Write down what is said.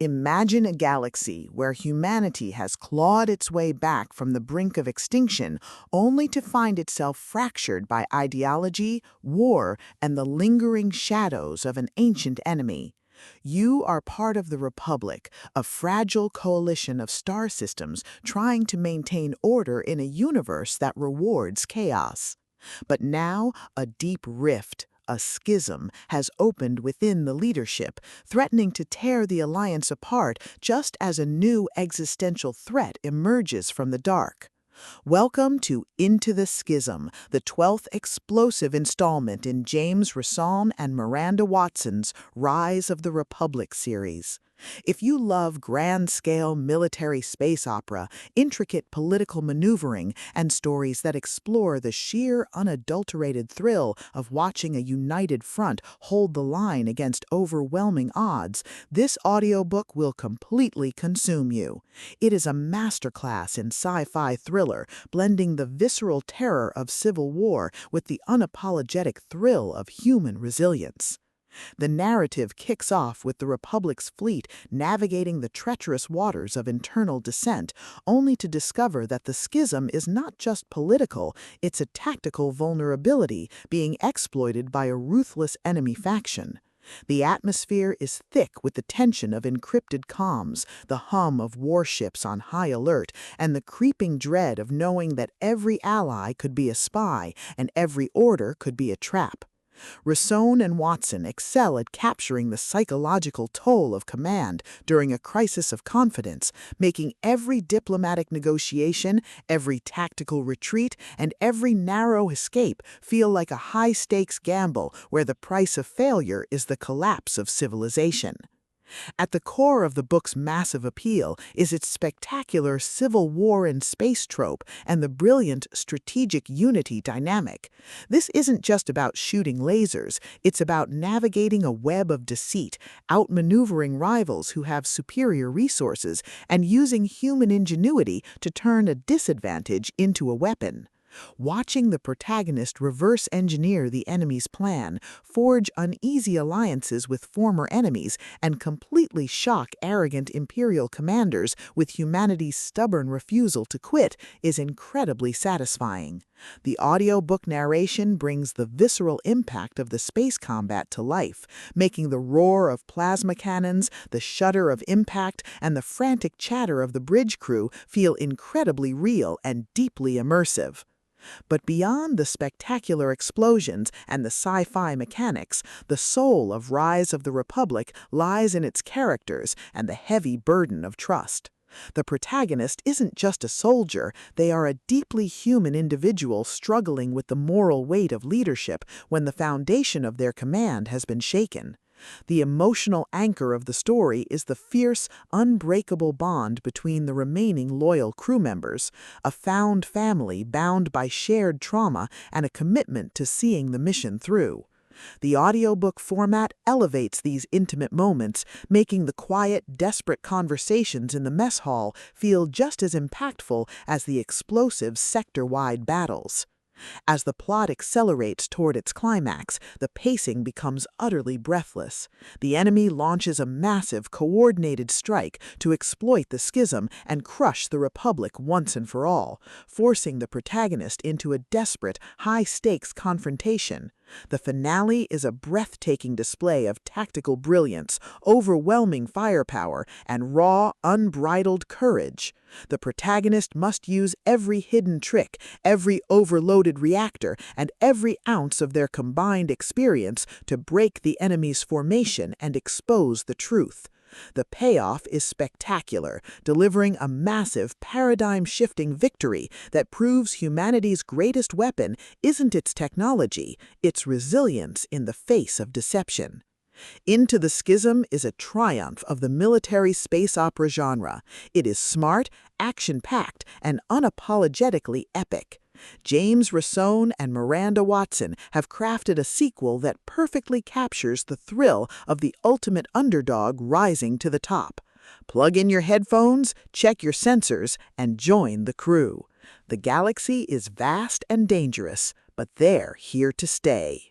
Imagine a galaxy where humanity has clawed its way back from the brink of extinction only to find itself fractured by ideology, war, and the lingering shadows of an ancient enemy. You are part of the Republic, a fragile coalition of star systems trying to maintain order in a universe that rewards chaos. But now, a deep rift, a schism, has opened within the leadership, threatening to tear the alliance apart just as a new existential threat emerges from the dark. Welcome to Into the Schism, the 12th explosive installment in James Rosone and Miranda Watson's Rise of the Republic series. If you love grand-scale military space opera, intricate political maneuvering, and stories that explore the sheer, unadulterated thrill of watching a united front hold the line against overwhelming odds, this audiobook will completely consume you. It is a masterclass in sci-fi thriller, blending the visceral terror of civil war with the unapologetic thrill of human resilience. The narrative kicks off with the Republic's fleet navigating the treacherous waters of internal descent, only to discover that the schism is not just political, it's a tactical vulnerability being exploited by a ruthless enemy faction. The atmosphere is thick with the tension of encrypted comms, the hum of warships on high alert, and the creeping dread of knowing that every ally could be a spy and every order could be a trap. Rosone and Watson excel at capturing the psychological toll of command during a crisis of confidence, making every diplomatic negotiation, every tactical retreat, and every narrow escape feel like a high-stakes gamble where the price of failure is the collapse of civilization. At the core of the book's massive appeal is its spectacular civil war in space trope and the brilliant strategic unity dynamic. This isn't just about shooting lasers, it's about navigating a web of deceit, outmaneuvering rivals who have superior resources, and using human ingenuity to turn a disadvantage into a weapon. Watching the protagonist reverse engineer the enemy's plan, forge uneasy alliances with former enemies, and completely shock arrogant imperial commanders with humanity's stubborn refusal to quit is incredibly satisfying. The audiobook narration brings the visceral impact of the space combat to life, making the roar of plasma cannons, the shudder of impact, and the frantic chatter of the bridge crew feel incredibly real and deeply immersive. But beyond the spectacular explosions and the sci-fi mechanics, the soul of Rise of the Republic lies in its characters and the heavy burden of trust. The protagonist isn't just a soldier, they are a deeply human individual struggling with the moral weight of leadership when the foundation of their command has been shaken. The emotional anchor of the story is the fierce, unbreakable bond between the remaining loyal crew members, a found family bound by shared trauma and a commitment to seeing the mission through. The audiobook format elevates these intimate moments, making the quiet, desperate conversations in the mess hall feel just as impactful as the explosive sector-wide battles. As the plot accelerates toward its climax, the pacing becomes utterly breathless. The enemy launches a massive, coordinated strike to exploit the schism and crush the Republic once and for all, forcing the protagonist into a desperate, high-stakes confrontation. The finale is a breathtaking display of tactical brilliance, overwhelming firepower, and raw, unbridled courage. The protagonist must use every hidden trick, every overloaded reactor, and every ounce of their combined experience to break the enemy's formation and expose the truth. The payoff is spectacular, delivering a massive, paradigm-shifting victory that proves humanity's greatest weapon isn't its technology, it's resilience in the face of deception. Into the Schism is a triumph of the military space opera genre. It is smart, action-packed, and unapologetically epic. James Rosone and Miranda Watson have crafted a sequel that perfectly captures the thrill of the ultimate underdog rising to the top. Plug in your headphones, check your sensors, and join the crew. The galaxy is vast and dangerous, but they're here to stay.